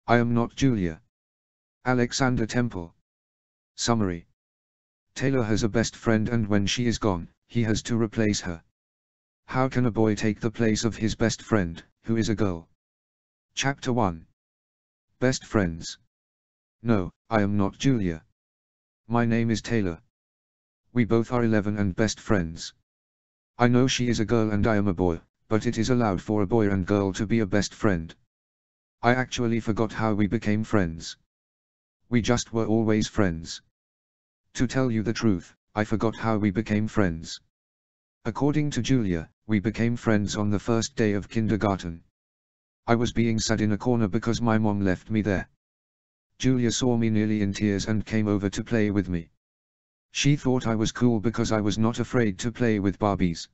I am not Julia. Alexander Temple. Summary. Taylor has a best friend, and when she is gone, he has to replace her. How can a boy take the place of his best friend, who is a girl? Chapter 1. Best friends. No, I am not Julia. My name is Taylor. We both are 11 and best friends. I know she is a girl and I am a boy, but it is allowed for a boy and girl to be a best friend. I actually forgot how we became friends. We just were always friends. To tell you the truth, I forgot how we became friends. According to Julia, we became friends on the first day of kindergarten. I was being sad in a corner because my mom left me there. Julia saw me nearly in tears and came over to play with me. She thought I was cool because I was not afraid to play with Barbies.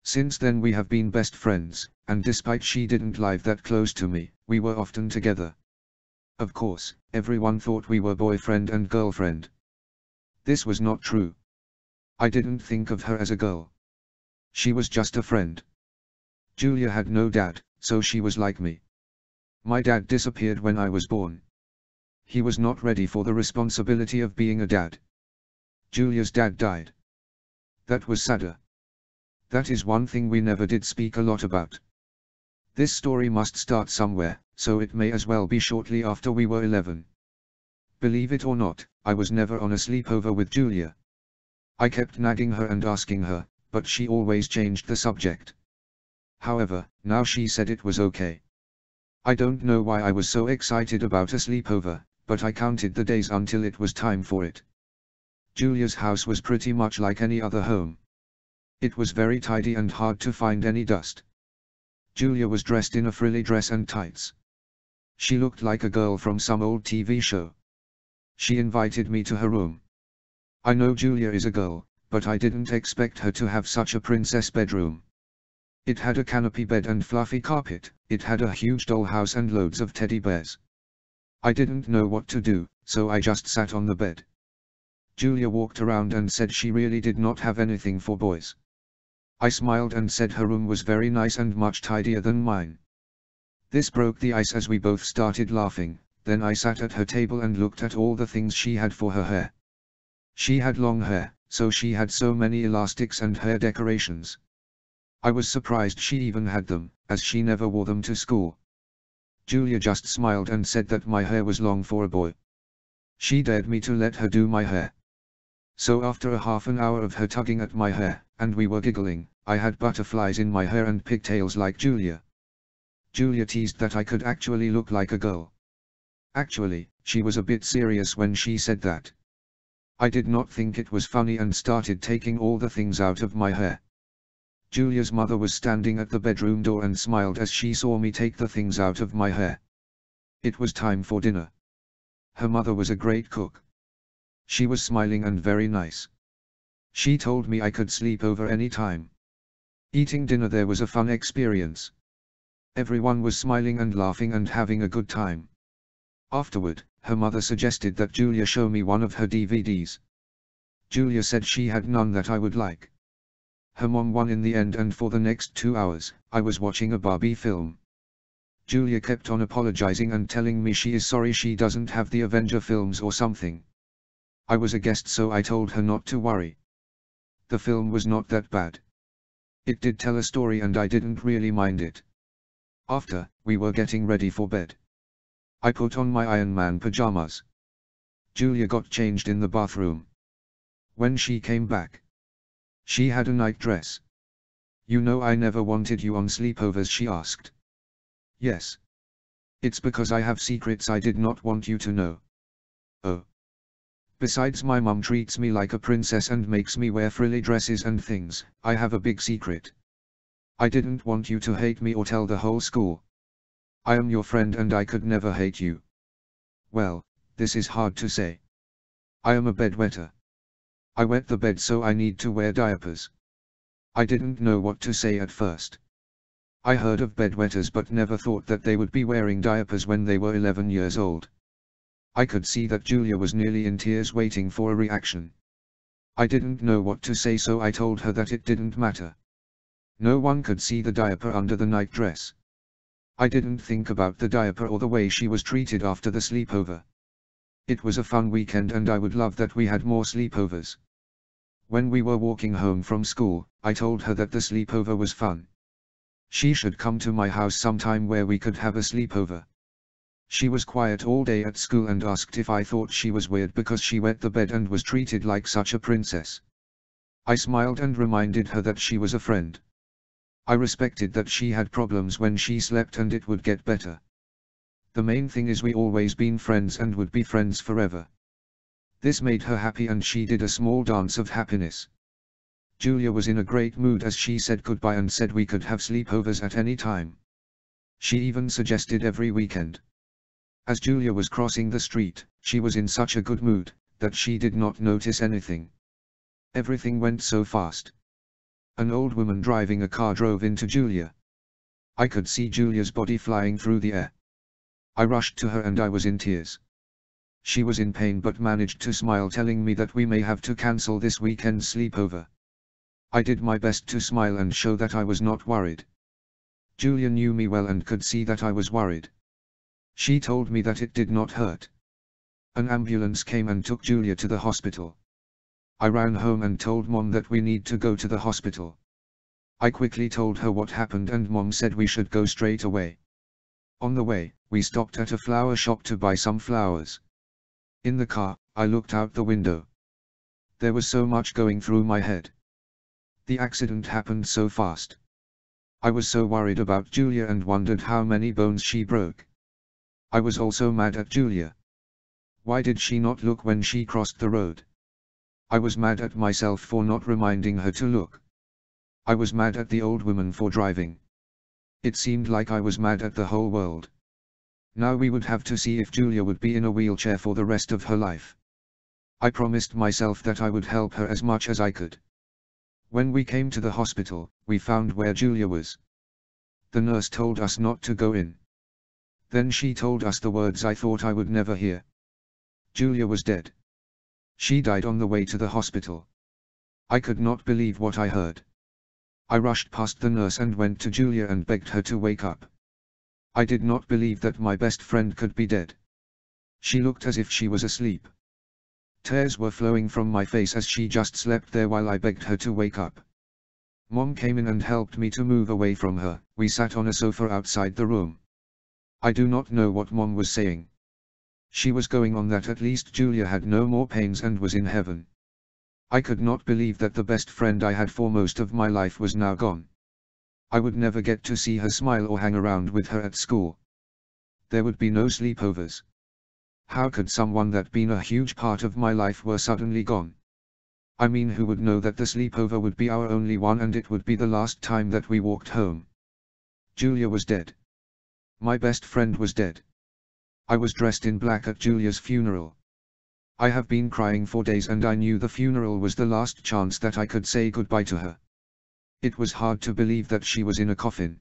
Since then we have been best friends, and despite she didn't live that close to me, we were often together. Of course, everyone thought we were boyfriend and girlfriend. This was not true. I didn't think of her as a girl. She was just a friend. Julia had no dad, so she was like me. My dad disappeared when I was born. He was not ready for the responsibility of being a dad. Julia's dad died. That was sadder. That is one thing we never did speak a lot about. This story must start somewhere, so it may as well be shortly after we were 11. Believe it or not, I was never on a sleepover with Julia. I kept nagging her and asking her, but she always changed the subject. However, now she said it was okay. I don't know why I was so excited about a sleepover, but I counted the days until it was time for it. Julia's house was pretty much like any other home. It was very tidy and hard to find any dust. Julia was dressed in a frilly dress and tights. She looked like a girl from some old TV show. She invited me to her room. I know Julia is a girl, but I didn't expect her to have such a princess bedroom. It had a canopy bed and fluffy carpet, it had a huge dollhouse and loads of teddy bears. I didn't know what to do, so I just sat on the bed. Julia walked around and said she really did not have anything for boys. I smiled and said her room was very nice and much tidier than mine. This broke the ice as we both started laughing. Then I sat at her table and looked at all the things she had for her hair. She had long hair, so she had so many elastics and hair decorations. I was surprised she even had them, as she never wore them to school. Julia just smiled and said that my hair was long for a boy. She dared me to let her do my hair. So after a half an hour of her tugging at my hair, and we were giggling, I had butterflies in my hair and pigtails like Julia. Julia teased that I could actually look like a girl. Actually, she was a bit serious when she said that. I did not think it was funny and started taking all the things out of my hair. Julia's mother was standing at the bedroom door and smiled as she saw me take the things out of my hair. It was time for dinner. Her mother was a great cook. She was smiling and very nice. She told me I could sleep over any time. Eating dinner there was a fun experience. Everyone was smiling and laughing and having a good time. Afterward, her mother suggested that Julia show me one of her DVDs. Julia said she had none that I would like. Her mom won in the end, and for the next 2 hours, I was watching a Barbie film. Julia kept on apologizing and telling me she is sorry she doesn't have the Avenger films or something. I was a guest, so I told her not to worry. The film was not that bad. It did tell a story and I didn't really mind it. After, we were getting ready for bed. I put on my Iron Man pajamas. Julia got changed in the bathroom. When she came back, she had a night dress. "You know I never wanted you on sleepovers?" she asked. "Yes. It's because I have secrets I did not want you to know." "Oh. Besides my mum treats me like a princess and makes me wear frilly dresses and things, I have a big secret. I didn't want you to hate me or tell the whole school. I am your friend and I could never hate you." Well, this is hard to say. I am a bedwetter. I wet the bed, so I need to wear diapers. I didn't know what to say at first. I heard of bedwetters but never thought that they would be wearing diapers when they were 11 years old. I could see that Julia was nearly in tears waiting for a reaction. I didn't know what to say, so I told her that it didn't matter. No one could see the diaper under the night dress. I didn't think about the diaper or the way she was treated after the sleepover. It was a fun weekend and I would love that we had more sleepovers. When we were walking home from school, I told her that the sleepover was fun. She should come to my house sometime where we could have a sleepover. She was quiet all day at school and asked if I thought she was weird because she wet the bed and was treated like such a princess. I smiled and reminded her that she was a friend. I respected that she had problems when she slept and it would get better. The main thing is we always been friends and would be friends forever. This made her happy and she did a small dance of happiness. Julia was in a great mood as she said goodbye and said we could have sleepovers at any time. She even suggested every weekend. As Julia was crossing the street, she was in such a good mood, that she did not notice anything. Everything went so fast. An old woman driving a car drove into Julia. I could see Julia's body flying through the air. I rushed to her and I was in tears. She was in pain but managed to smile, telling me that we may have to cancel this weekend's sleepover. I did my best to smile and show that I was not worried. Julia knew me well and could see that I was worried. She told me that it did not hurt. An ambulance came and took Julia to the hospital. I ran home and told Mom that we need to go to the hospital. I quickly told her what happened and Mom said we should go straight away. On the way, we stopped at a flower shop to buy some flowers. In the car, I looked out the window. There was so much going through my head. The accident happened so fast. I was so worried about Julia and wondered how many bones she broke. I was also mad at Julia. Why did she not look when she crossed the road? I was mad at myself for not reminding her to look. I was mad at the old woman for driving. It seemed like I was mad at the whole world. Now we would have to see if Julia would be in a wheelchair for the rest of her life. I promised myself that I would help her as much as I could. When we came to the hospital, we found where Julia was. The nurse told us not to go in. Then she told us the words I thought I would never hear. Julia was dead. She died on the way to the hospital. I could not believe what I heard. I rushed past the nurse and went to Julia and begged her to wake up. I did not believe that my best friend could be dead. She looked as if she was asleep. Tears were flowing from my face as she just slept there while I begged her to wake up. Mom came in and helped me to move away from her. We sat on a sofa outside the room. I do not know what Mom was saying. She was going on that at least Julia had no more pains and was in heaven. I could not believe that the best friend I had for most of my life was now gone. I would never get to see her smile or hang around with her at school. There would be no sleepovers. How could someone that been a huge part of my life were suddenly gone? I mean, who would know that the sleepover would be our only one and it would be the last time that we walked home? Julia was dead. My best friend was dead. I was dressed in black at Julia's funeral. I have been crying for days and I knew the funeral was the last chance that I could say goodbye to her. It was hard to believe that she was in a coffin.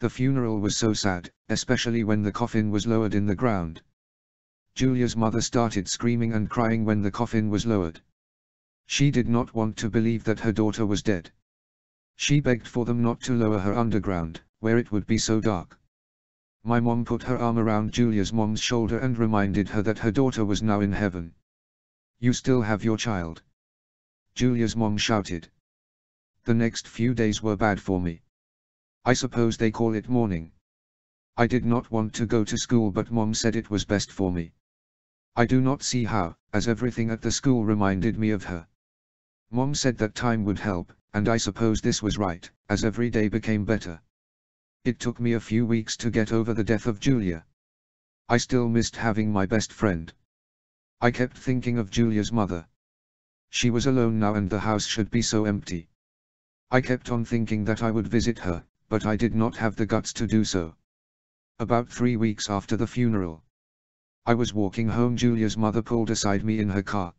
The funeral was so sad, especially when the coffin was lowered in the ground. Julia's mother started screaming and crying when the coffin was lowered. She did not want to believe that her daughter was dead. She begged for them not to lower her underground, where it would be so dark. My mom put her arm around Julia's mom's shoulder and reminded her that her daughter was now in heaven. "You still have your child," Julia's mom shouted. The next few days were bad for me. I suppose they call it mourning. I did not want to go to school, but Mom said it was best for me. I do not see how, as everything at the school reminded me of her. Mom said that time would help, and I suppose this was right, as every day became better. It took me a few weeks to get over the death of Julia. I still missed having my best friend. I kept thinking of Julia's mother. She was alone now and the house should be so empty. I kept on thinking that I would visit her, but I did not have the guts to do so. About 3 weeks after the funeral, I was walking home. Julia's mother pulled aside me in her car.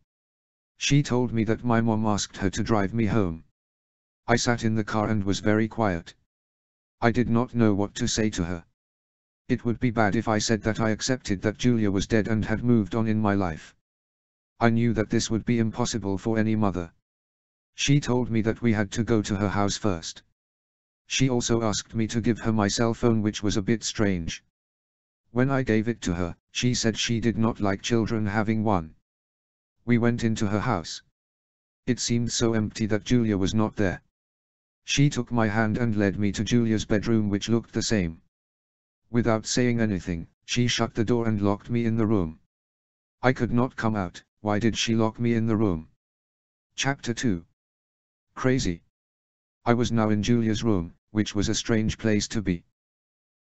She told me that my mom asked her to drive me home. I sat in the car and was very quiet. I did not know what to say to her. It would be bad if I said that I accepted that Julia was dead and had moved on in my life. I knew that this would be impossible for any mother. She told me that we had to go to her house first. She also asked me to give her my cell phone, which was a bit strange. When I gave it to her, she said she did not like children having one. We went into her house. It seemed so empty that Julia was not there. She took my hand and led me to Julia's bedroom, which looked the same. Without saying anything, she shut the door and locked me in the room. I could not come out. Why did she lock me in the room? Chapter 2. Crazy. I was now in Julia's room, which was a strange place to be.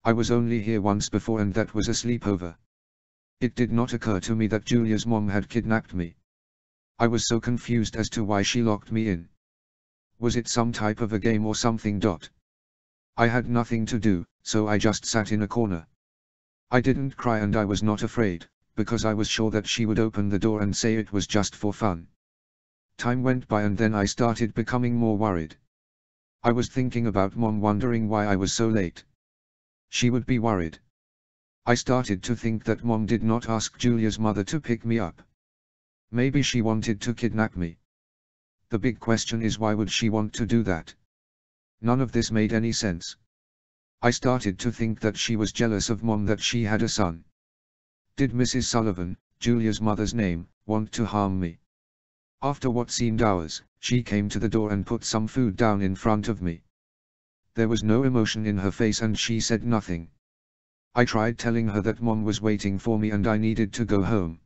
I was only here once before, and that was a sleepover. It did not occur to me that Julia's mom had kidnapped me. I was so confused as to why she locked me in. Was it some type of a game or something? I had nothing to do, so I just sat in a corner. I didn't cry and I was not afraid, because I was sure that she would open the door and say it was just for fun. Time went by and then I started becoming more worried. I was thinking about Mom, wondering why I was so late. She would be worried. I started to think that Mom did not ask Julia's mother to pick me up. Maybe she wanted to kidnap me. The big question is, why would she want to do that? None of this made any sense. I started to think that she was jealous of Mom that she had a son. Did Mrs. Sullivan, Julia's mother's name, want to harm me? After what seemed hours, she came to the door and put some food down in front of me. There was no emotion in her face and she said nothing. I tried telling her that Mom was waiting for me and I needed to go home.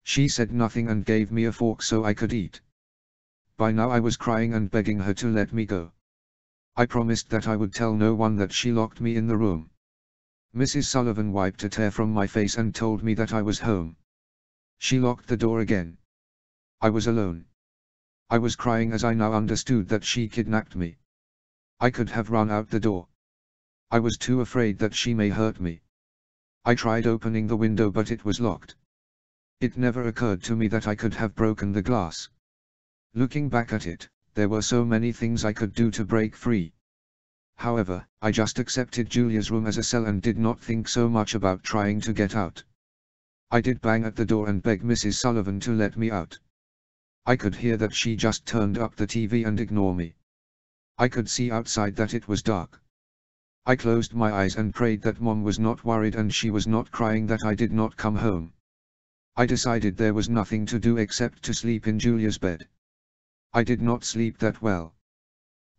She said nothing and gave me a fork so I could eat. By now I was crying and begging her to let me go. I promised that I would tell no one that she locked me in the room. Mrs. Sullivan wiped a tear from my face and told me that I was home. She locked the door again. I was alone. I was crying as I now understood that she kidnapped me. I could have run out the door. I was too afraid that she may hurt me. I tried opening the window but it was locked. It never occurred to me that I could have broken the glass. Looking back at it, there were so many things I could do to break free. However, I just accepted Julia's room as a cell and did not think so much about trying to get out. I did bang at the door and beg Mrs. Sullivan to let me out. I could hear that she just turned up the TV and ignored me. I could see outside that it was dark. I closed my eyes and prayed that Mom was not worried and she was not crying that I did not come home. I decided there was nothing to do except to sleep in Julia's bed. I did not sleep that well.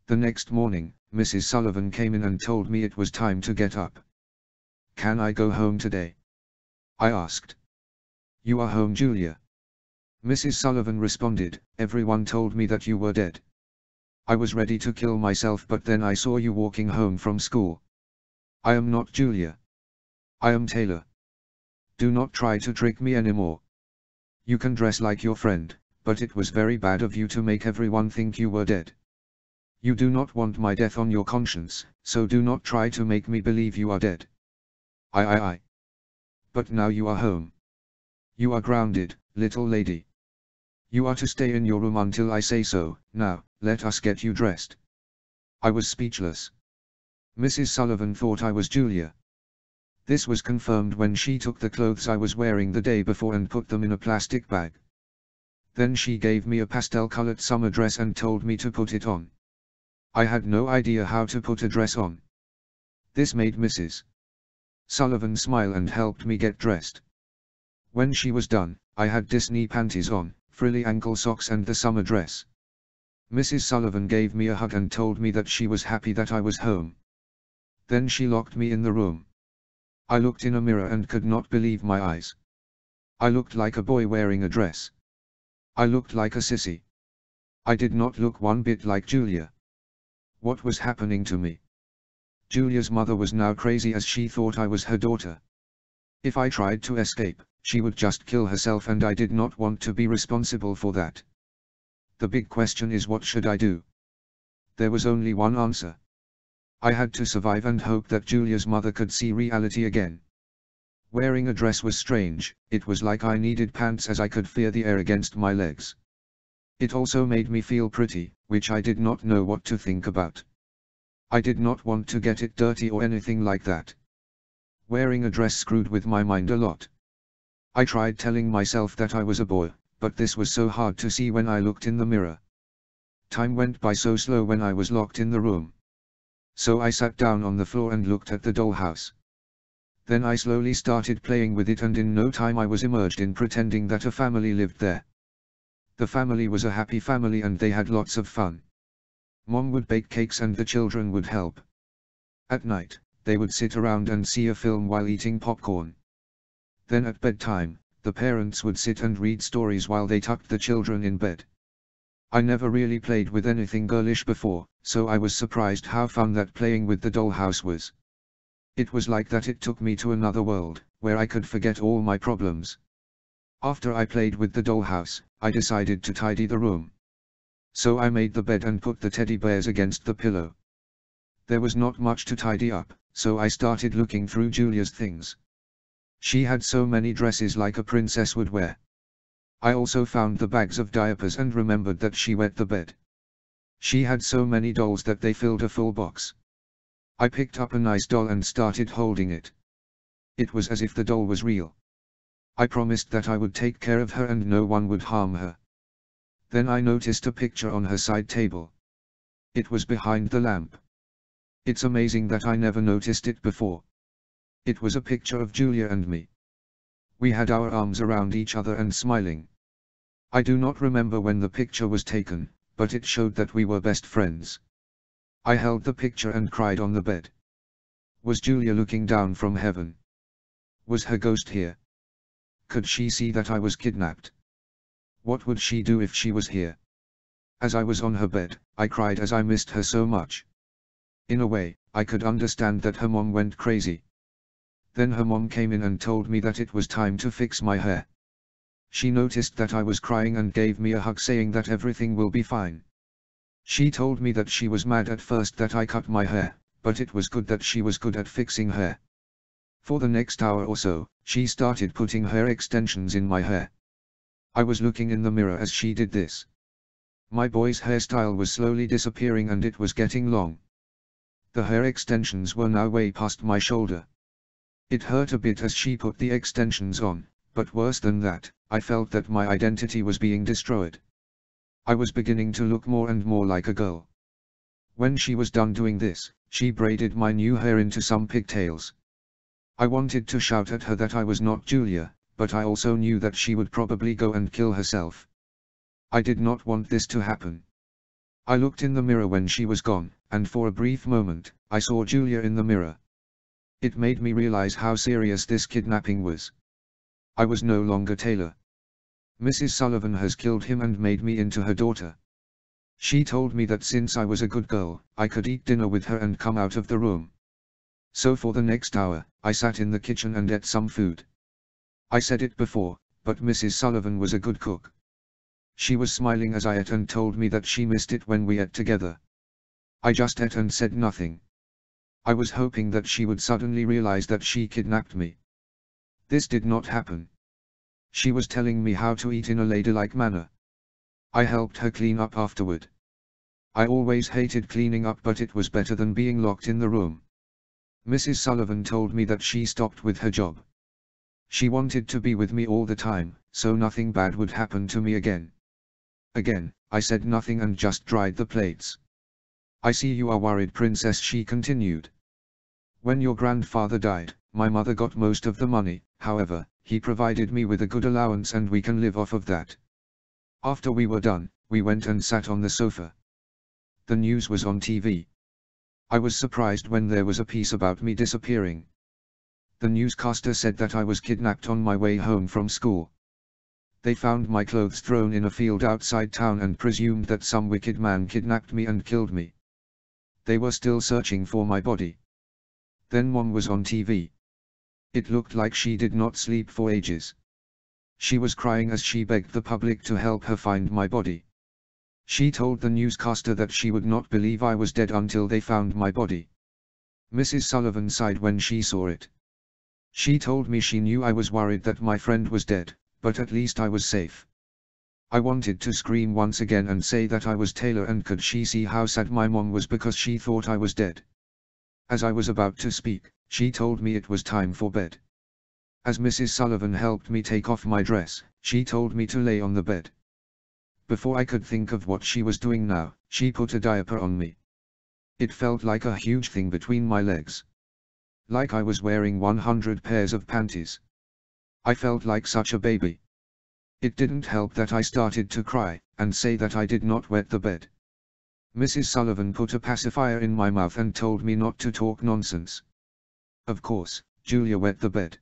The next morning, Mrs. Sullivan came in and told me it was time to get up. "Can I go home today?" I asked. "You are home, Julia." Mrs. Sullivan responded, "Everyone told me that you were dead. I was ready to kill myself, but then I saw you walking home from school. I am not Julia. I am Taylor. Do not try to trick me anymore. You can dress like your friend, but it was very bad of you to make everyone think you were dead. You do not want my death on your conscience, so do not try to make me believe you are dead. I. But now you are home. You are grounded, little lady. You are to stay in your room until I say so. Now, let us get you dressed." I was speechless. Mrs. Sullivan thought I was Julia. This was confirmed when she took the clothes I was wearing the day before and put them in a plastic bag. Then she gave me a pastel-colored summer dress and told me to put it on. I had no idea how to put a dress on. This made Mrs. Sullivan smile and helped me get dressed. When she was done, I had Disney panties on, frilly ankle socks and the summer dress. Mrs. Sullivan gave me a hug and told me that she was happy that I was home. Then she locked me in the room. I looked in a mirror and could not believe my eyes. I looked like a boy wearing a dress. I looked like a sissy. I did not look one bit like Julia. What was happening to me? Julia's mother was now crazy as she thought I was her daughter. If I tried to escape, she would just kill herself and I did not want to be responsible for that. The big question is, what should I do? There was only one answer. I had to survive and hope that Julia's mother could see reality again. Wearing a dress was strange. It was like I needed pants as I could feel the air against my legs. It also made me feel pretty, which I did not know what to think about. I did not want to get it dirty or anything like that. Wearing a dress screwed with my mind a lot. I tried telling myself that I was a boy, but this was so hard to see when I looked in the mirror. Time went by so slow when I was locked in the room. So I sat down on the floor and looked at the dollhouse. Then I slowly started playing with it, and in no time I was immersed in pretending that a family lived there. The family was a happy family and they had lots of fun. Mom would bake cakes and the children would help. At night, they would sit around and see a film while eating popcorn. Then at bedtime, the parents would sit and read stories while they tucked the children in bed. I never really played with anything girlish before, so I was surprised how fun that playing with the dollhouse was. It was like that it took me to another world, where I could forget all my problems. After I played with the dollhouse, I decided to tidy the room. So I made the bed and put the teddy bears against the pillow. There was not much to tidy up, so I started looking through Julia's things. She had so many dresses like a princess would wear. I also found the bags of diapers and remembered that she wet the bed. She had so many dolls that they filled a full box. I picked up a nice doll and started holding it. It was as if the doll was real. I promised that I would take care of her and no one would harm her. Then I noticed a picture on her side table. It was behind the lamp. It's amazing that I never noticed it before. It was a picture of Julia and me. We had our arms around each other and smiling. I do not remember when the picture was taken, but it showed that we were best friends. I held the picture and cried on the bed. Was Julia looking down from heaven? Was her ghost here? Could she see that I was kidnapped? What would she do if she was here? As I was on her bed, I cried as I missed her so much. In a way, I could understand that her mom went crazy. Then her mom came in and told me that it was time to fix my hair. She noticed that I was crying and gave me a hug saying that everything will be fine. She told me that she was mad at first that I cut my hair, but it was good that she was good at fixing hair. For the next hour or so, she started putting hair extensions in my hair. I was looking in the mirror as she did this. My boy's hairstyle was slowly disappearing and it was getting long. The hair extensions were now way past my shoulder. It hurt a bit as she put the extensions on, but worse than that, I felt that my identity was being destroyed. I was beginning to look more and more like a girl. When she was done doing this, she braided my new hair into some pigtails. I wanted to shout at her that I was not Julia, but I also knew that she would probably go and kill herself. I did not want this to happen. I looked in the mirror when she was gone, and for a brief moment, I saw Julia in the mirror. It made me realize how serious this kidnapping was. I was no longer Taylor. Mrs. Sullivan has killed him and made me into her daughter. She told me that since I was a good girl, I could eat dinner with her and come out of the room. So for the next hour, I sat in the kitchen and ate some food. I said it before, but Mrs. Sullivan was a good cook. She was smiling as I ate and told me that she missed it when we ate together. I just ate and said nothing. I was hoping that she would suddenly realize that she kidnapped me. This did not happen. She was telling me how to eat in a ladylike manner. I helped her clean up afterward. I always hated cleaning up, but it was better than being locked in the room. Mrs. Sullivan told me that she stopped with her job. She wanted to be with me all the time, so nothing bad would happen to me again. Again, I said nothing and just dried the plates. I see you are worried, princess, she continued. When your grandfather died, my mother got most of the money, however, he provided me with a good allowance and we can live off of that. After we were done, we went and sat on the sofa. The news was on TV. I was surprised when there was a piece about me disappearing. The newscaster said that I was kidnapped on my way home from school. They found my clothes thrown in a field outside town and presumed that some wicked man kidnapped me and killed me. They were still searching for my body. Then Mom was on TV. It looked like she did not sleep for ages. She was crying as she begged the public to help her find my body. She told the newscaster that she would not believe I was dead until they found my body. Mrs. Sullivan sighed when she saw it. She told me she knew I was worried that my friend was dead, but at least I was safe. I wanted to scream once again and say that I was Taylor, and could she see how sad my mom was because she thought I was dead. As I was about to speak, she told me it was time for bed. As Mrs. Sullivan helped me take off my dress, she told me to lay on the bed. Before I could think of what she was doing now, she put a diaper on me. It felt like a huge thing between my legs. Like I was wearing 100 pairs of panties. I felt like such a baby. It didn't help that I started to cry, and say that I did not wet the bed. Mrs. Sullivan put a pacifier in my mouth and told me not to talk nonsense. Of course, Julia wet the bed.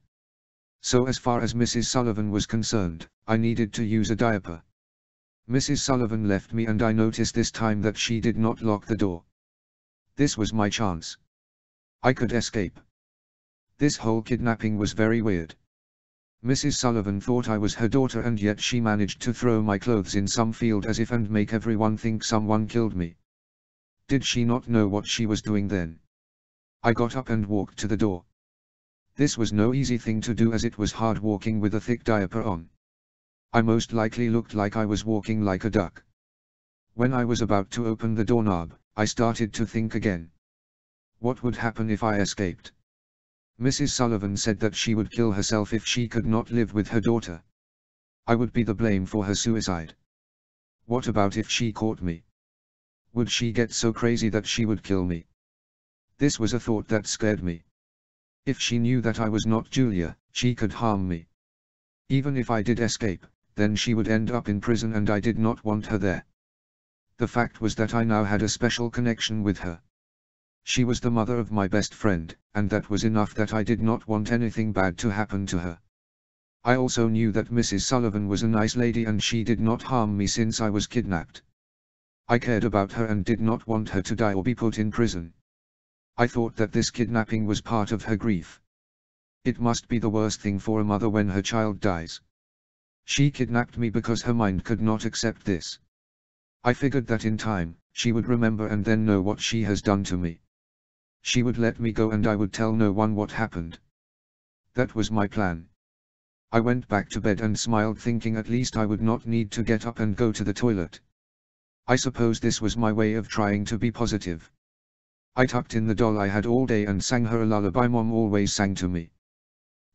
So as far as Mrs. Sullivan was concerned, I needed to use a diaper. Mrs. Sullivan left me and I noticed this time that she did not lock the door. This was my chance. I could escape. This whole kidnapping was very weird. Mrs. Sullivan thought I was her daughter and yet she managed to throw my clothes in some field as if and make everyone think someone killed me. Did she not know what she was doing then? I got up and walked to the door. This was no easy thing to do as it was hard walking with a thick diaper on. I most likely looked like I was walking like a duck. When I was about to open the doorknob, I started to think again. What would happen if I escaped? Mrs. Sullivan said that she would kill herself if she could not live with her daughter. I would be the blame for her suicide. What about if she caught me? Would she get so crazy that she would kill me? This was a thought that scared me. If she knew that I was not Julia, she could harm me. Even if I did escape, then she would end up in prison and I did not want her there. The fact was that I now had a special connection with her. She was the mother of my best friend, and that was enough that I did not want anything bad to happen to her. I also knew that Mrs. Sullivan was a nice lady and she did not harm me since I was kidnapped. I cared about her and did not want her to die or be put in prison. I thought that this kidnapping was part of her grief. It must be the worst thing for a mother when her child dies. She kidnapped me because her mind could not accept this. I figured that in time, she would remember and then know what she has done to me. She would let me go and I would tell no one what happened. That was my plan. I went back to bed and smiled thinking at least I would not need to get up and go to the toilet. I suppose this was my way of trying to be positive. I tucked in the doll I had all day and sang her a lullaby Mom always sang to me.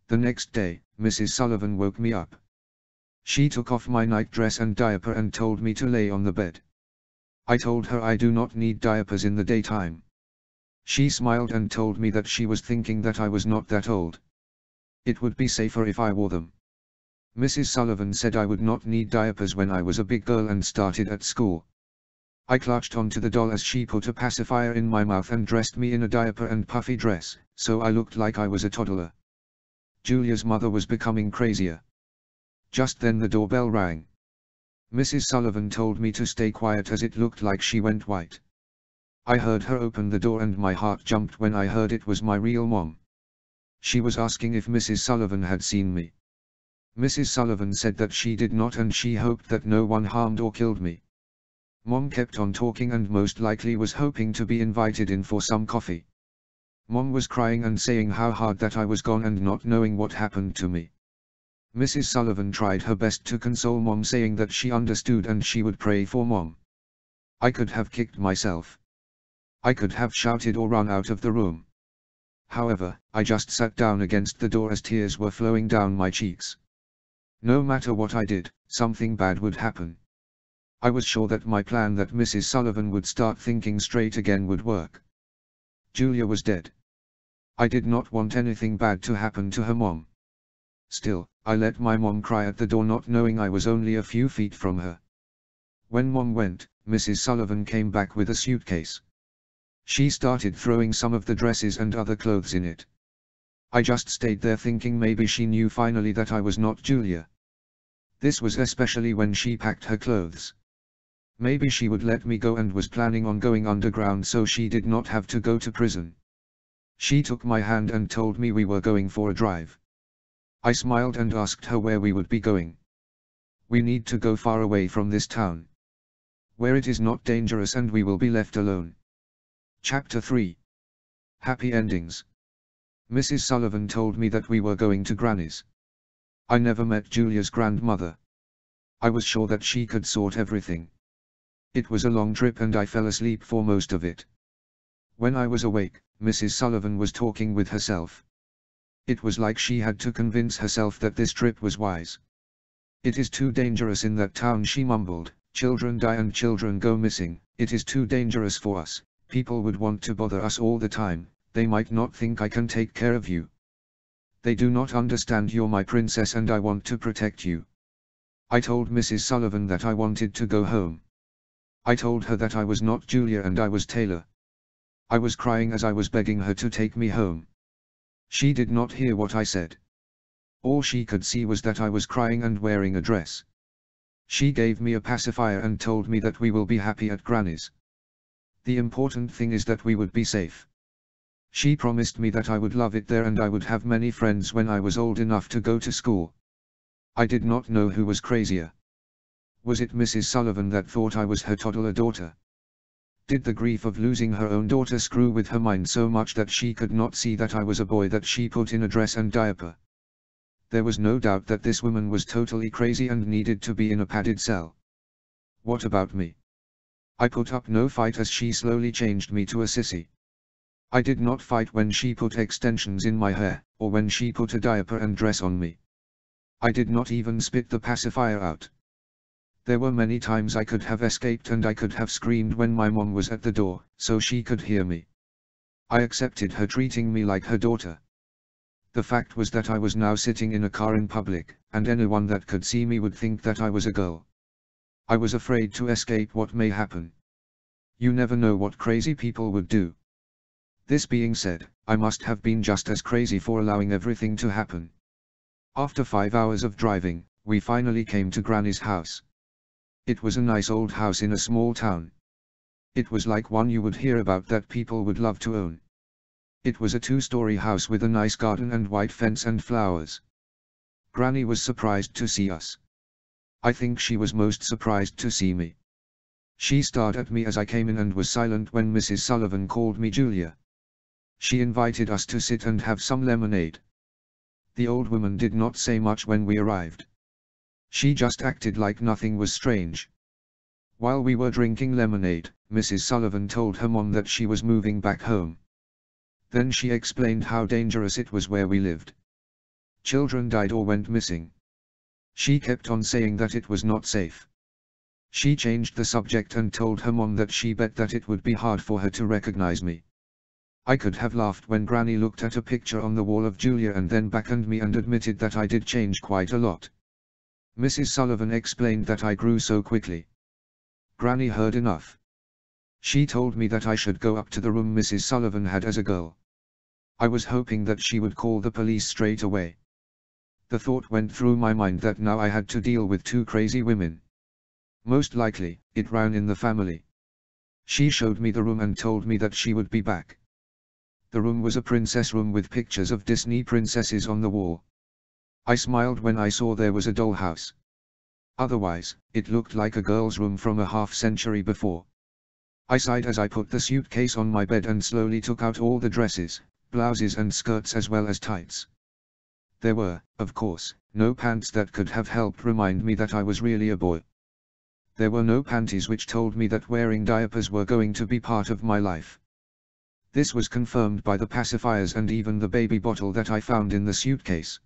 The next day, Mrs. Sullivan woke me up. She took off my nightdress and diaper and told me to lay on the bed. I told her I do not need diapers in the daytime. She smiled and told me that she was thinking that I was not that old. It would be safer if I wore them. Mrs. Sullivan said I would not need diapers when I was a big girl and started at school. I clutched onto the doll as she put a pacifier in my mouth and dressed me in a diaper and puffy dress, so I looked like I was a toddler. Julia's mother was becoming crazier. Just then the doorbell rang. Mrs. Sullivan told me to stay quiet as it looked like she went white. I heard her open the door and my heart jumped when I heard it was my real mom. She was asking if Mrs. Sullivan had seen me. Mrs. Sullivan said that she did not and she hoped that no one harmed or killed me. Mom kept on talking and most likely was hoping to be invited in for some coffee. Mom was crying and saying how hard that I was gone and not knowing what happened to me. Mrs. Sullivan tried her best to console Mom saying that she understood and she would pray for Mom. I could have kicked myself. I could have shouted or run out of the room. However, I just sat down against the door as tears were flowing down my cheeks. No matter what I did, something bad would happen. I was sure that my plan that Mrs. Sullivan would start thinking straight again would work. Julia was dead. I did not want anything bad to happen to her mom. Still, I let my mom cry at the door not knowing I was only a few feet from her. When Mom went, Mrs. Sullivan came back with a suitcase. She started throwing some of the dresses and other clothes in it. I just stayed there thinking maybe she knew finally that I was not Julia. This was especially when she packed her clothes. Maybe she would let me go and was planning on going underground so she did not have to go to prison. She took my hand and told me we were going for a drive. I smiled and asked her where we would be going. We need to go far away from this town, where it is not dangerous and we will be left alone. Chapter 3. Happy Endings. Mrs. Sullivan told me that we were going to Granny's. I never met Julia's grandmother. I was sure that she could sort everything. It was a long trip and I fell asleep for most of it. When I was awake, Mrs. Sullivan was talking with herself. It was like she had to convince herself that this trip was wise. It is too dangerous in that town, she mumbled. Children die and children go missing. It is too dangerous for us. People would want to bother us all the time, they might not think I can take care of you. They do not understand you're my princess and I want to protect you. I told Mrs. Sullivan that I wanted to go home. I told her that I was not Julia and I was Taylor. I was crying as I was begging her to take me home. She did not hear what I said. All she could see was that I was crying and wearing a dress. She gave me a pacifier and told me that we will be happy at Granny's. The important thing is that we would be safe. She promised me that I would love it there and I would have many friends when I was old enough to go to school. I did not know who was crazier. Was it Mrs. Sullivan that thought I was her toddler daughter? Did the grief of losing her own daughter screw with her mind so much that she could not see that I was a boy that she put in a dress and diaper? There was no doubt that this woman was totally crazy and needed to be in a padded cell. What about me? I put up no fight as she slowly changed me to a sissy. I did not fight when she put extensions in my hair, or when she put a diaper and dress on me. I did not even spit the pacifier out. There were many times I could have escaped and I could have screamed when my mom was at the door, so she could hear me. I accepted her treating me like her daughter. The fact was that I was now sitting in a car in public, and anyone that could see me would think that I was a girl. I was afraid to escape what may happen. You never know what crazy people would do. This being said, I must have been just as crazy for allowing everything to happen. After 5 hours of driving, we finally came to Granny's house. It was a nice old house in a small town. It was like one you would hear about that people would love to own. It was a 2-story house with a nice garden and white fence and flowers. Granny was surprised to see us. I think she was most surprised to see me. She stared at me as I came in and was silent when Mrs. Sullivan called me Julia. She invited us to sit and have some lemonade. The old woman did not say much when we arrived. She just acted like nothing was strange. While we were drinking lemonade, Mrs. Sullivan told her mom that she was moving back home. Then she explained how dangerous it was where we lived. Children died or went missing. She kept on saying that it was not safe. She changed the subject and told her mom that she bet that it would be hard for her to recognize me. I could have laughed when Granny looked at a picture on the wall of Julia and then beckoned me and admitted that I did change quite a lot. Mrs. Sullivan explained that I grew so quickly. Granny heard enough. She told me that I should go up to the room Mrs. Sullivan had as a girl. I was hoping that she would call the police straight away. The thought went through my mind that now I had to deal with 2 crazy women. Most likely, it ran in the family. She showed me the room and told me that she would be back. The room was a princess room with pictures of Disney princesses on the wall. I smiled when I saw there was a dollhouse. Otherwise, it looked like a girl's room from a half-century before. I sighed as I put the suitcase on my bed and slowly took out all the dresses, blouses and skirts as well as tights. There were, of course, no pants that could have helped remind me that I was really a boy. There were no panties which told me that wearing diapers were going to be part of my life. This was confirmed by the pacifiers and even the baby bottle that I found in the suitcase.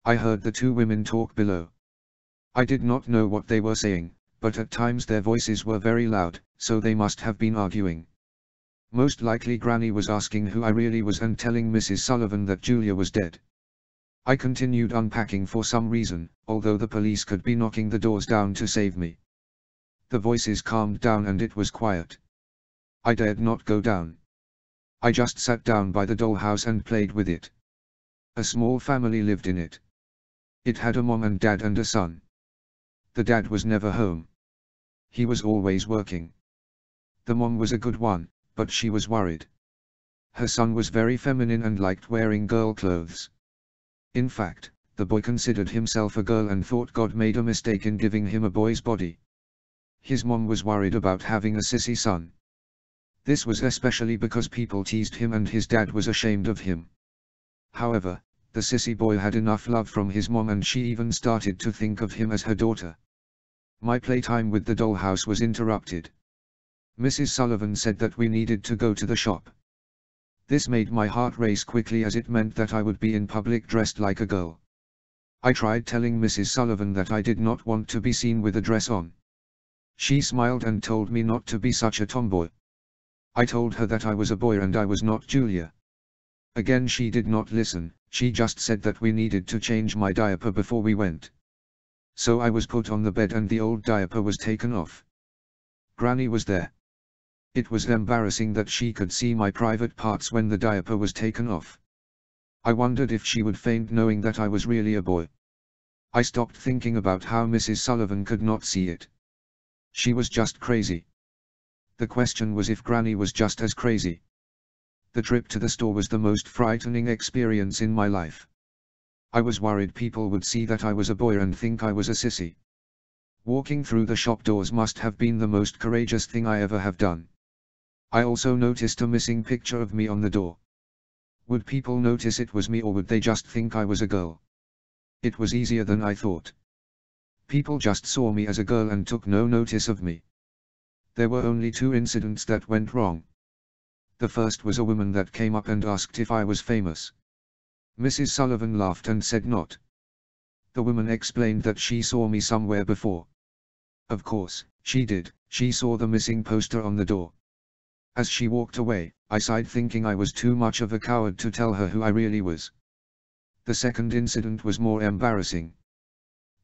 I heard the 2 women talk below. I did not know what they were saying, but at times their voices were very loud, so they must have been arguing. Most likely Granny was asking who I really was and telling Mrs. Sullivan that Julia was dead. I continued unpacking for some reason, although the police could be knocking the doors down to save me. The voices calmed down and it was quiet. I dared not go down. I just sat down by the dollhouse and played with it. A small family lived in it. It had a mom and dad and a son. The dad was never home. He was always working. The mom was a good one, but she was worried. Her son was very feminine and liked wearing girl clothes. In fact, the boy considered himself a girl and thought God made a mistake in giving him a boy's body. His mom was worried about having a sissy son. This was especially because people teased him and his dad was ashamed of him. However, the sissy boy had enough love from his mom and she even started to think of him as her daughter. My playtime with the dollhouse was interrupted. Mrs. Sullivan said that we needed to go to the shop. This made my heart race quickly as it meant that I would be in public dressed like a girl. I tried telling Mrs. Sullivan that I did not want to be seen with a dress on. She smiled and told me not to be such a tomboy. I told her that I was a boy and I was not Julia. Again she did not listen, she just said that we needed to change my diaper before we went. So I was put on the bed and the old diaper was taken off. Granny was there. It was embarrassing that she could see my private parts when the diaper was taken off. I wondered if she would faint knowing that I was really a boy. I stopped thinking about how Mrs. Sullivan could not see it. She was just crazy. The question was if Granny was just as crazy. The trip to the store was the most frightening experience in my life. I was worried people would see that I was a boy and think I was a sissy. Walking through the shop doors must have been the most courageous thing I ever have done. I also noticed a missing picture of me on the door. Would people notice it was me or would they just think I was a girl? It was easier than I thought. People just saw me as a girl and took no notice of me. There were only 2 incidents that went wrong. The first was a woman that came up and asked if I was famous. Mrs. Sullivan laughed and said not. The woman explained that she saw me somewhere before. Of course, she did, she saw the missing poster on the door. As she walked away, I sighed thinking I was too much of a coward to tell her who I really was. The second incident was more embarrassing.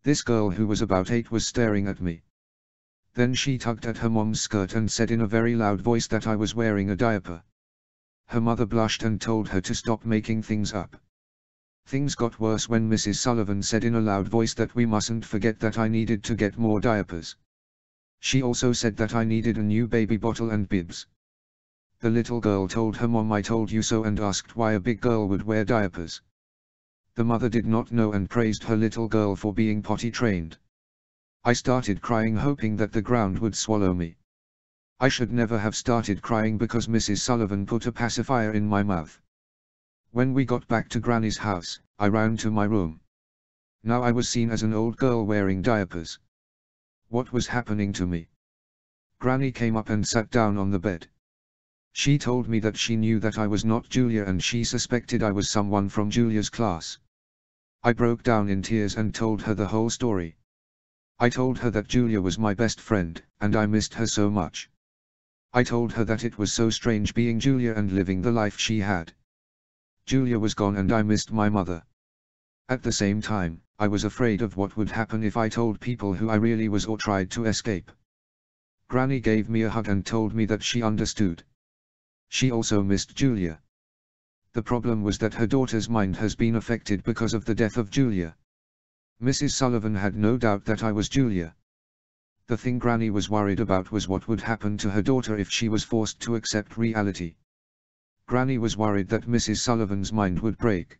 This girl who was about 8 was staring at me. Then she tugged at her mom's skirt and said in a very loud voice that I was wearing a diaper. Her mother blushed and told her to stop making things up. Things got worse when Mrs. Sullivan said in a loud voice that we mustn't forget that I needed to get more diapers. She also said that I needed a new baby bottle and bibs. The little girl told her mom I told you so and asked why a big girl would wear diapers. The mother did not know and praised her little girl for being potty trained. I started crying hoping that the ground would swallow me. I should never have started crying because Mrs. Sullivan put a pacifier in my mouth. When we got back to Granny's house, I ran to my room. Now I was seen as an old girl wearing diapers. What was happening to me? Granny came up and sat down on the bed. She told me that she knew that I was not Julia and she suspected I was someone from Julia's class. I broke down in tears and told her the whole story. I told her that Julia was my best friend, and I missed her so much. I told her that it was so strange being Julia and living the life she had. Julia was gone and I missed my mother. At the same time, I was afraid of what would happen if I told people who I really was or tried to escape. Granny gave me a hug and told me that she understood. She also missed Julia. The problem was that her daughter's mind has been affected because of the death of Julia. Mrs. Sullivan had no doubt that I was Julia. The thing Granny was worried about was what would happen to her daughter if she was forced to accept reality. Granny was worried that Mrs. Sullivan's mind would break.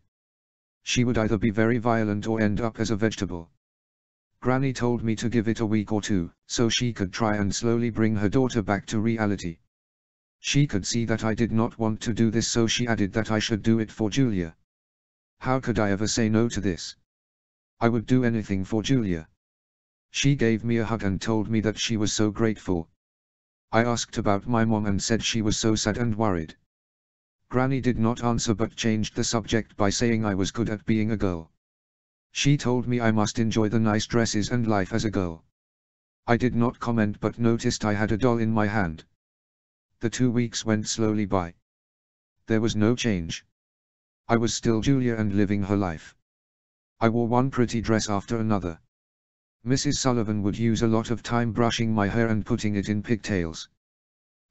She would either be very violent or end up as a vegetable. Granny told me to give it a week or 2, so she could try and slowly bring her daughter back to reality. She could see that I did not want to do this, so she added that I should do it for Julia. How could I ever say no to this? I would do anything for Julia. She gave me a hug and told me that she was so grateful. I asked about my mom and said she was so sad and worried. Granny did not answer but changed the subject by saying I was good at being a girl. She told me I must enjoy the nice dresses and life as a girl. I did not comment but noticed I had a doll in my hand. The 2 weeks went slowly by. There was no change. I was still Julia and living her life. I wore one pretty dress after another. Mrs. Sullivan would use a lot of time brushing my hair and putting it in pigtails.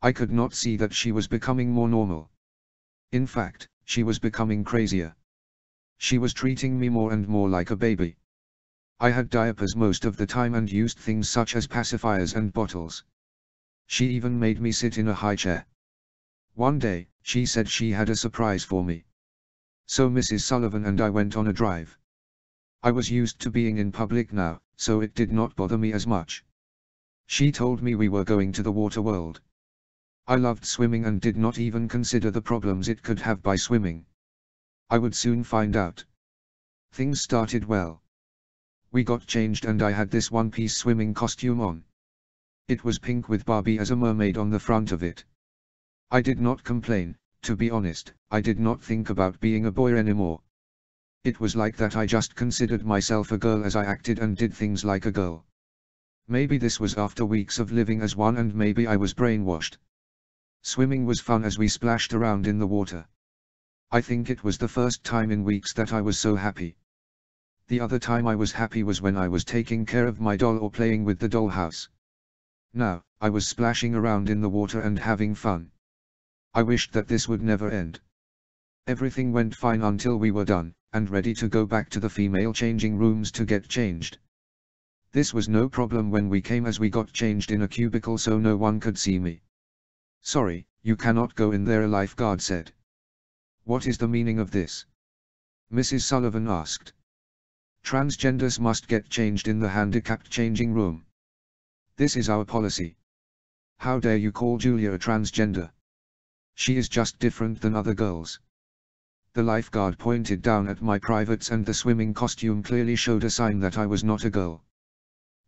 I could not see that she was becoming more normal. In fact, she was becoming crazier. She was treating me more and more like a baby. I had diapers most of the time and used things such as pacifiers and bottles. She even made me sit in a high chair. One day, she said she had a surprise for me. So Mrs. Sullivan and I went on a drive. I was used to being in public now, so it did not bother me as much. She told me we were going to the water world. I loved swimming and did not even consider the problems it could have by swimming. I would soon find out. Things started well. We got changed and I had this one-piece swimming costume on. It was pink with Barbie as a mermaid on the front of it. I did not complain, to be honest. I did not think about being a boy anymore. It was like that I just considered myself a girl as I acted and did things like a girl. Maybe this was after weeks of living as one and maybe I was brainwashed. Swimming was fun as we splashed around in the water. I think it was the first time in weeks that I was so happy. The other time I was happy was when I was taking care of my doll or playing with the dollhouse. Now, I was splashing around in the water and having fun. I wished that this would never end. Everything went fine until we were done, and ready to go back to the female changing rooms to get changed. This was no problem when we came as we got changed in a cubicle so no one could see me. "Sorry, you cannot go in there," a lifeguard said. "What is the meaning of this?" Mrs. Sullivan asked. "Transgenders must get changed in the handicapped changing room. This is our policy. How dare you call Julia a transgender? She is just different than other girls." The lifeguard pointed down at my privates and the swimming costume clearly showed a sign that I was not a girl.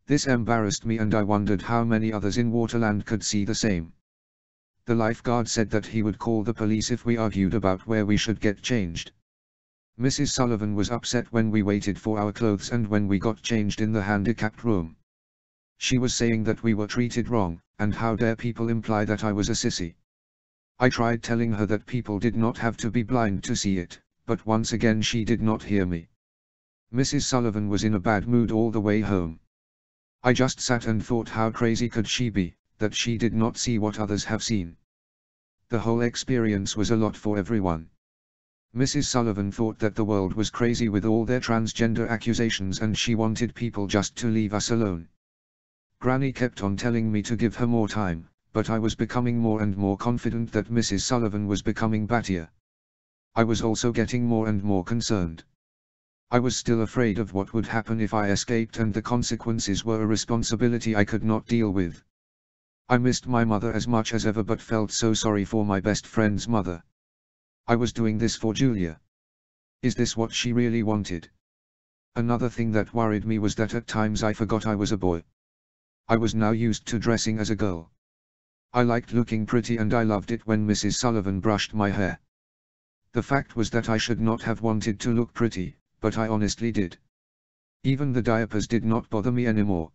This embarrassed me and I wondered how many others in Waterland could see the same. The lifeguard said that he would call the police if we argued about where we should get changed. Mrs. Sullivan was upset when we waited for our clothes and when we got changed in the handicapped room. She was saying that we were treated wrong, and how dare people imply that I was a sissy. I tried telling her that people did not have to be blind to see it, but once again she did not hear me. Mrs. Sullivan was in a bad mood all the way home. I just sat and thought how crazy could she be, that she did not see what others have seen. The whole experience was a lot for everyone. Mrs. Sullivan thought that the world was crazy with all their transgender accusations and she wanted people just to leave us alone. Granny kept on telling me to give her more time, but I was becoming more and more confident that Mrs. Sullivan was becoming battier. I was also getting more and more concerned. I was still afraid of what would happen if I escaped and the consequences were a responsibility I could not deal with. I missed my mother as much as ever but felt so sorry for my best friend's mother. I was doing this for Julia. Is this what she really wanted? Another thing that worried me was that at times I forgot I was a boy. I was now used to dressing as a girl. I liked looking pretty and I loved it when Mrs. Sullivan brushed my hair. The fact was that I should not have wanted to look pretty, but I honestly did. Even the diapers did not bother me anymore.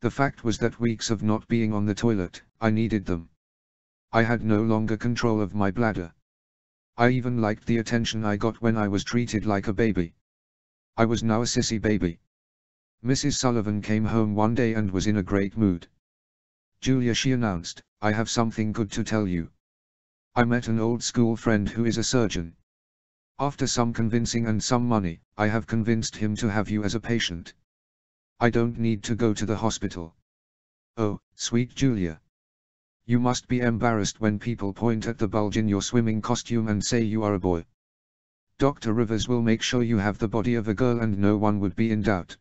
The fact was that weeks of not being on the toilet, I needed them. I had no longer control of my bladder. I even liked the attention I got when I was treated like a baby. I was now a sissy baby. Mrs. Sullivan came home one day and was in a great mood. "Julia," she announced, "I have something good to tell you. I met an old school friend who is a surgeon. After some convincing and some money, I have convinced him to have you as a patient. I don't need to go to the hospital." "Oh, sweet Julia. You must be embarrassed when people point at the bulge in your swimming costume and say you are a boy. Dr. Rivers will make sure you have the body of a girl and no one would be in doubt."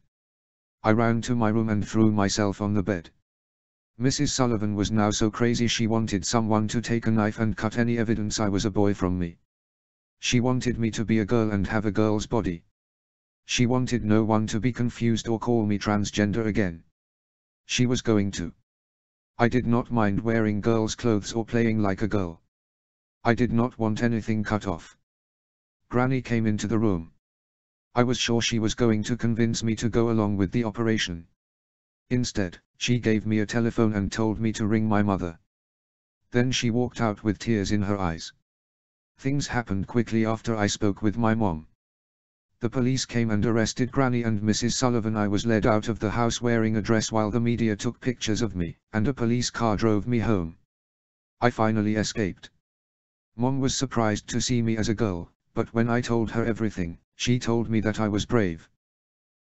I ran to my room and threw myself on the bed. Mrs. Sullivan was now so crazy she wanted someone to take a knife and cut any evidence I was a boy from me. She wanted me to be a girl and have a girl's body. She wanted no one to be confused or call me transgender again. She was going to. I did not mind wearing girls' clothes or playing like a girl. I did not want anything cut off. Granny came into the room. I was sure she was going to convince me to go along with the operation. Instead, she gave me a telephone and told me to ring my mother. Then she walked out with tears in her eyes. Things happened quickly after I spoke with my mom. The police came and arrested Granny and Mrs. Sullivan. I was led out of the house wearing a dress while the media took pictures of me, and a police car drove me home. I finally escaped. Mom was surprised to see me as a girl, but when I told her everything, she told me that I was brave.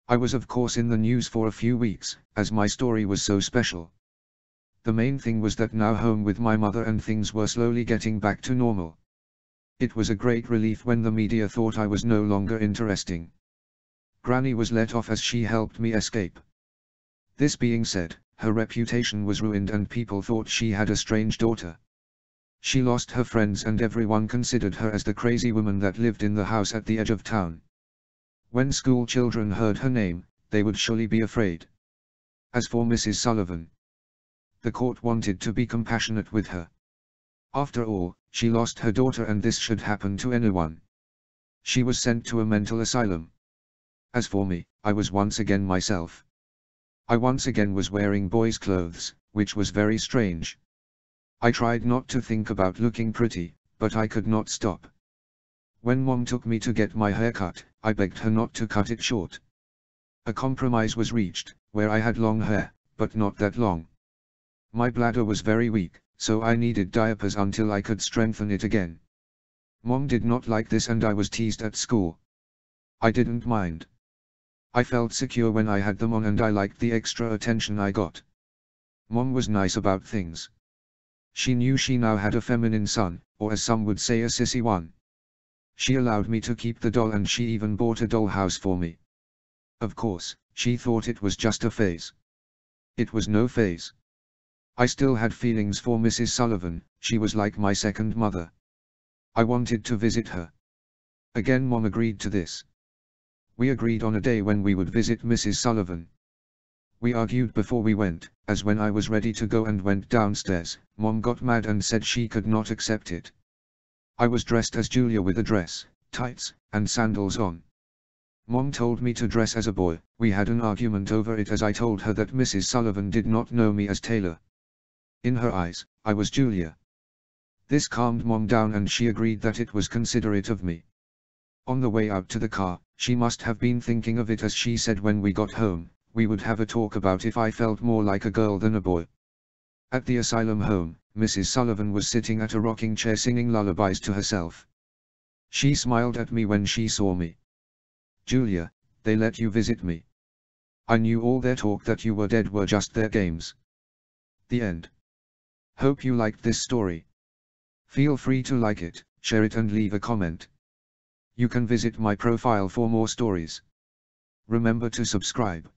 I was of course in the news for a few weeks, as my story was so special. The main thing was that now home with my mother and things were slowly getting back to normal. It was a great relief when the media thought I was no longer interesting. Granny was let off as she helped me escape. This being said, her reputation was ruined and people thought she had a strange daughter. She lost her friends and everyone considered her as the crazy woman that lived in the house at the edge of town. When school children heard her name, they would surely be afraid. As for Mrs. Sullivan, the court wanted to be compassionate with her. After all, she lost her daughter and this should happen to anyone. She was sent to a mental asylum. As for me, I was once again myself. I once again was wearing boys' clothes, which was very strange. I tried not to think about looking pretty, but I could not stop. When Mom took me to get my hair cut, I begged her not to cut it short. A compromise was reached, where I had long hair, but not that long. My bladder was very weak, so I needed diapers until I could strengthen it again. Mom did not like this and I was teased at school. I didn't mind. I felt secure when I had them on and I liked the extra attention I got. Mom was nice about things. She knew she now had a feminine son, or as some would say a sissy one. She allowed me to keep the doll and she even bought a dollhouse for me. Of course, she thought it was just a phase. It was no phase. I still had feelings for Mrs. Sullivan, she was like my second mother. I wanted to visit her. Again Mom agreed to this. We agreed on a day when we would visit Mrs. Sullivan. We argued before we went, as when I was ready to go and went downstairs, Mom got mad and said she could not accept it. I was dressed as Julia with a dress, tights, and sandals on. Mom told me to dress as a boy. We had an argument over it as I told her that Mrs. Sullivan did not know me as Taylor. In her eyes, I was Julia. This calmed Mom down and she agreed that it was considerate of me. On the way out to the car, she must have been thinking of it as she said when we got home, we would have a talk about if I felt more like a girl than a boy. At the asylum home, Mrs. Sullivan was sitting at a rocking chair singing lullabies to herself. She smiled at me when she saw me. Julia, they let you visit me. I knew all their talk that you were dead were just their games. The end. Hope you liked this story. Feel free to like it, share it and leave a comment. You can visit my profile for more stories. Remember to subscribe.